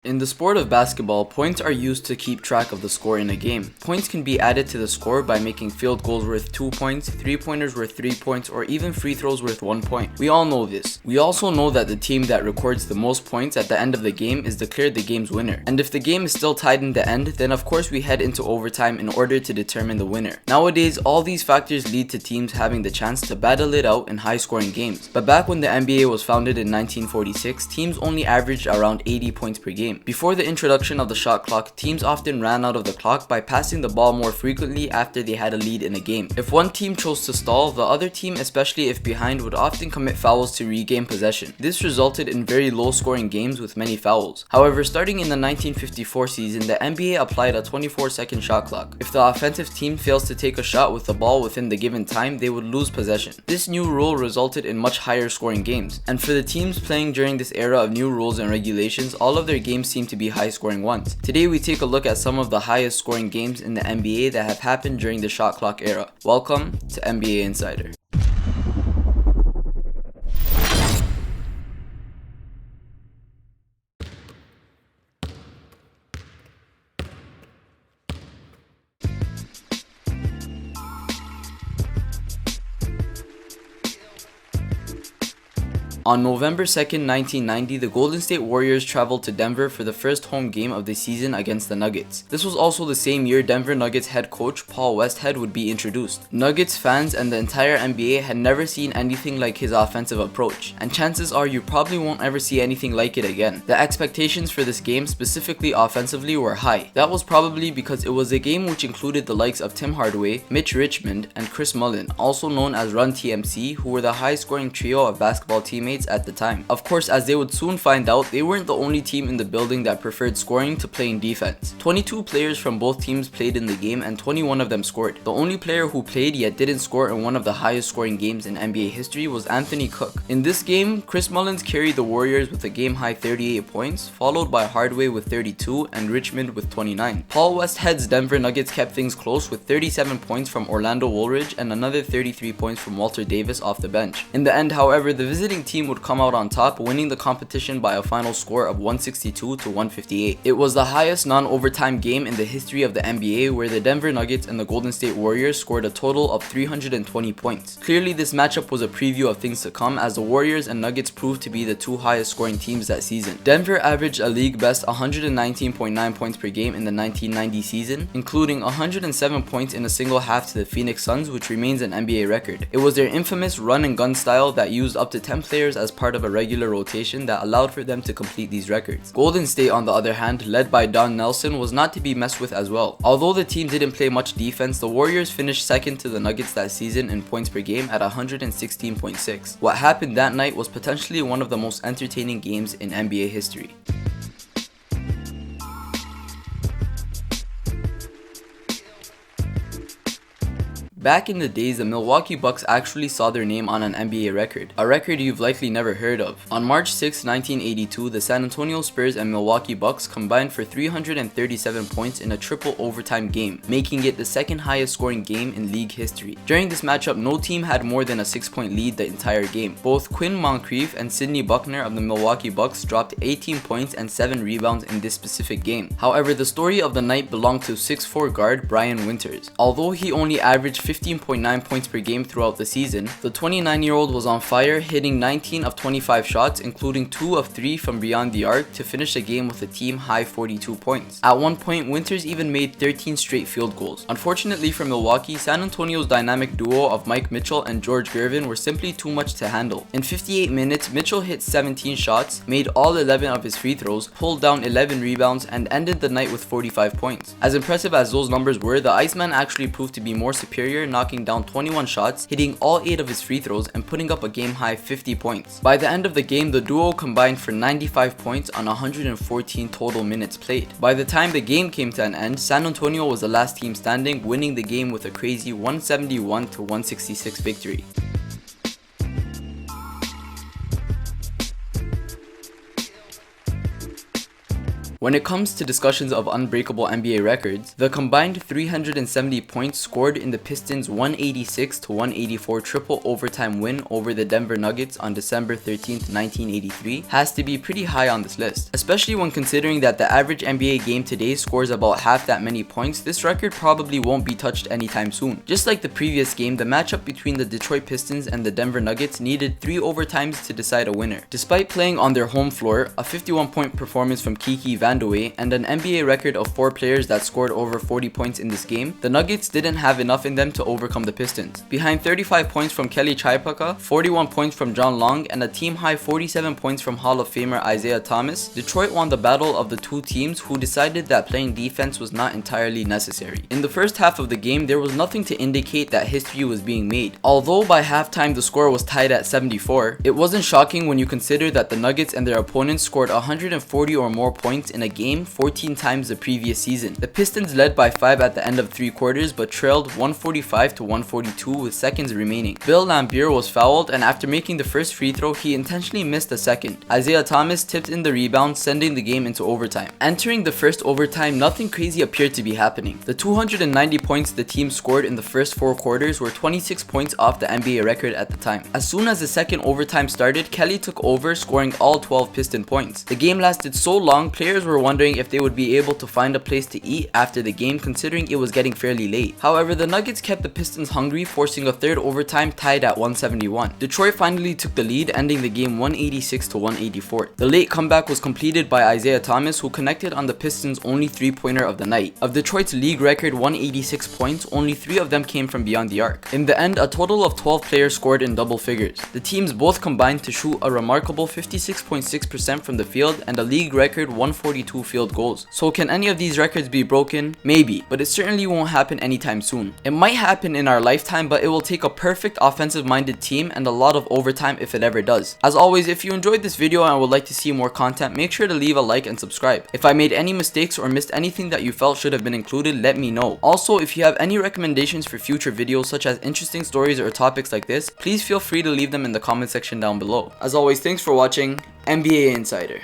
In the sport of basketball, points are used to keep track of the score in a game. Points can be added to the score by making field goals worth 2 points, 3-pointers worth 3 points, or even free throws worth 1 point. We all know this. We also know that the team that records the most points at the end of the game is declared the game's winner. And if the game is still tied in the end, then of course we head into overtime in order to determine the winner. Nowadays, all these factors lead to teams having the chance to battle it out in high-scoring games. But back when the NBA was founded in 1946, teams only averaged around 80 points per game. Before the introduction of the shot clock, teams often ran out of the clock by passing the ball more frequently after they had a lead in a game. If one team chose to stall, the other team, especially if behind, would often commit fouls to regain possession. This resulted in very low-scoring games with many fouls. However, starting in the 1954 season, the NBA applied a 24-second shot clock. If the offensive team fails to take a shot with the ball within the given time, they would lose possession. This new rule resulted in much higher scoring games, and for the teams playing during this era of new rules and regulations, all of their games seem to be high scoring ones. Today we take a look at some of the highest scoring games in the NBA that have happened during the shot clock era. Welcome to NBA Insider. On November 2nd, 1990, the Golden State Warriors traveled to Denver for the first home game of the season against the Nuggets. This was also the same year Denver Nuggets head coach Paul Westhead would be introduced. Nuggets fans and the entire NBA had never seen anything like his offensive approach, and chances are you probably won't ever see anything like it again. The expectations for this game, specifically offensively, were high. That was probably because it was a game which included the likes of Tim Hardaway, Mitch Richmond, and Chris Mullin, also known as Run TMC, who were the high-scoring trio of basketball teammates at the time. Of course, as they would soon find out, they weren't the only team in the building that preferred scoring to playing defense. 22 players from both teams played in the game and 21 of them scored. The only player who played yet didn't score in one of the highest scoring games in NBA history was Anthony Cook. In this game, Chris Mullins carried the Warriors with a game-high 38 points, followed by Hardaway with 32 and Richmond with 29. Paul Westhead's Denver Nuggets kept things close with 37 points from Orlando Woolridge and another 33 points from Walter Davis off the bench. In the end, however, the visiting team would come out on top, winning the competition by a final score of 162 to 158. It was the highest non-overtime game in the history of the NBA, where the Denver Nuggets and the Golden State Warriors scored a total of 320 points. Clearly, this matchup was a preview of things to come, as the Warriors and Nuggets proved to be the two highest scoring teams that season. Denver averaged a league best 119.9 points per game in the 1990 season, including 107 points in a single half to the Phoenix Suns, which remains an NBA record. It was their infamous run and gun style that used up to 10 players as part of a regular rotation that allowed for them to complete these records. Golden State, on the other hand, led by Don Nelson, was not to be messed with as well. Although the team didn't play much defense, the Warriors finished second to the Nuggets that season in points per game at 116.6. What happened that night was potentially one of the most entertaining games in NBA history. Back in the days, the Milwaukee Bucks actually saw their name on an NBA record, a record you've likely never heard of. On March 6, 1982, the San Antonio Spurs and Milwaukee Bucks combined for 337 points in a triple overtime game, making it the second highest scoring game in league history. During this matchup, no team had more than a 6-point lead the entire game. Both Quinn Moncrief and Sidney Buckner of the Milwaukee Bucks dropped 18 points and 7 rebounds in this specific game. However, the story of the night belonged to 6'4" guard Brian Winters. Although he only averaged 15.9 points per game throughout the season, the 29-year-old was on fire, hitting 19 of 25 shots, including 2 of 3 from beyond the arc to finish the game with a team-high 42 points. At one point, Winters even made 13 straight field goals. Unfortunately for Milwaukee, San Antonio's dynamic duo of Mike Mitchell and George Gervin were simply too much to handle. In 58 minutes, Mitchell hit 17 shots, made all 11 of his free throws, pulled down 11 rebounds, and ended the night with 45 points. As impressive as those numbers were, the Iceman actually proved to be more superior, knocking down 21 shots, hitting all 8 of his free throws, and putting up a game-high 50 points. By the end of the game, the duo combined for 95 points on 114 total minutes played. By the time the game came to an end, San Antonio was the last team standing, winning the game with a crazy 171 to 166 victory. When it comes to discussions of unbreakable NBA records, the combined 370 points scored in the Pistons' 186-184 triple overtime win over the Denver Nuggets on December 13, 1983 has to be pretty high on this list. Especially when considering that the average NBA game today scores about half that many points, this record probably won't be touched anytime soon. Just like the previous game, the matchup between the Detroit Pistons and the Denver Nuggets needed 3 overtimes to decide a winner. Despite playing on their home floor, a 51-point performance from Kiki Vandeweghe, and an NBA record of 4 players that scored over 40 points in this game, the Nuggets didn't have enough in them to overcome the Pistons. Behind 35 points from Kelly Chaipaka, 41 points from John Long, and a team-high 47 points from Hall of Famer Isaiah Thomas, Detroit won the battle of the two teams who decided that playing defense was not entirely necessary. In the first half of the game, there was nothing to indicate that history was being made. Although by halftime the score was tied at 74, it wasn't shocking when you consider that the Nuggets and their opponents scored 140 or more points in a game 14 times the previous season. The Pistons led by 5 at the end of 3 quarters but trailed 145-142 with seconds remaining. Bill Laimbeer was fouled, and after making the first free throw, he intentionally missed the second. Isaiah Thomas tipped in the rebound, sending the game into overtime. Entering the first overtime, nothing crazy appeared to be happening. The 290 points the team scored in the first 4 quarters were 26 points off the NBA record at the time. As soon as the second overtime started, Kelly took over, scoring all 12 Piston points. The game lasted so long, players were wondering if they would be able to find a place to eat after the game, considering it was getting fairly late. However, the Nuggets kept the Pistons hungry, forcing a third overtime tied at 171. Detroit finally took the lead, ending the game 186-184. The late comeback was completed by Isaiah Thomas, who connected on the Pistons' only 3-pointer of the night. Of Detroit's league record 186 points, only 3 of them came from beyond the arc. In the end, a total of 12 players scored in double figures. The teams both combined to shoot a remarkable 56.6% from the field and a league record 142 field goals. So can any of these records be broken? Maybe, but it certainly won't happen anytime soon. It might happen in our lifetime, but it will take a perfect offensive-minded team and a lot of overtime if it ever does. As always, if you enjoyed this video and would like to see more content, make sure to leave a like and subscribe. If I made any mistakes or missed anything that you felt should have been included, let me know. Also, if you have any recommendations for future videos such as interesting stories or topics like this, please feel free to leave them in the comment section down below. As always, thanks for watching NBA Insider.